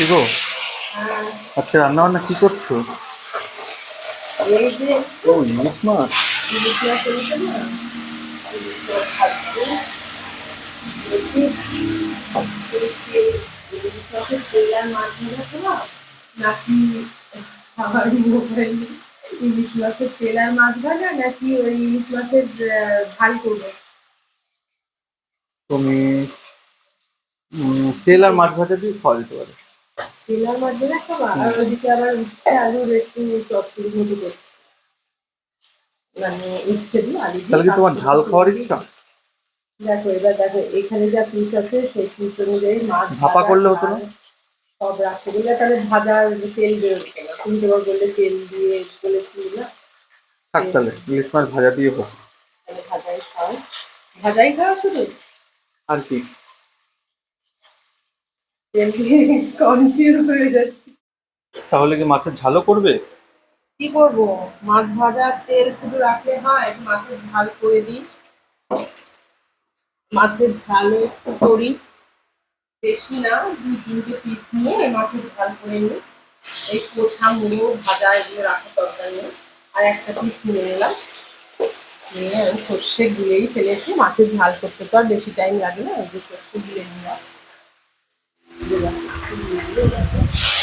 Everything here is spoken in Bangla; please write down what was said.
কি গো, হ্যাঁ, আজকে রান্না বান্না কি করছো? এই যে ও, ইলিশ মাছ। ইলিশ মাছ এনেছে না, ইলিশ মাছ ভাজছি দেখি। দেখি ইলিশ মাছের তেল আর মাছ ভাজা খাওয়া নাকি খাবার মোবাইল ইলিশ মাছের তেল আর মাছ ভাজা নাকি ওই ইলিশ মাছের ঝাল করবো। তুমি তেল আর মাছ ভাজা দিয়ে খাওয়া যেতে পারে। তেল আর মাছ ভাজা খাওয়া, আর হুম। ওইদিকে আবার উচ্ছে আলুর একটু চচ্চড়ি মতো করছি, মানে উচ্ছে দিয়ে আলু দিয়ে তাহলে কি তোমার ঝাল কাঁচকলা খাওয়ার দিয়ে। ইচ্ছা? দেখো এবার দেখো এখানে যা পিস আছে সেই পিস অনুযায়ী মাছ ভাপা ভাজা করলে হতো ঝাল না? সব রাখতে গেলে তাহলে ভাজার তেল বেরোচ্ছে না, তুমি তোমার বললে তেল দিয়ে বলেছি না। থাক, তেল তাহলে ইলিশ মাছ ভাজা দিয়ে হোক। তাহলে ভাজাই খাও, ভাজাই খাও শুধু। আর কি? তেল দিয়ে কনফিউজ হয়ে যাচ্ছি। তাহলে কি মাছের ঝালও করবে? কি করবো, মাছ ভাজার তেল শুধু রাখলে হয়, একটু মাছের ঝাল করে দিই। মাছের ঝালও একটু করি, বেশি না, 2-3টে পিস নিয়ে মাছের ঝাল করে নিই। এই কোঠা মুড়ো ভাজা এগুলো রাখার দরকার নেই। আর একটা পিস নিয়ে নিলাম, নিয়ে আমি সর্ষে গুঁড়েই ফেলেছি, মাছের ঝাল করতে তো আর বেশি টাইম লাগে না, ওই যে সর্ষে গুঁড়ে নিলাম, দিলাম, দিয়ে দিলে ব্যাস।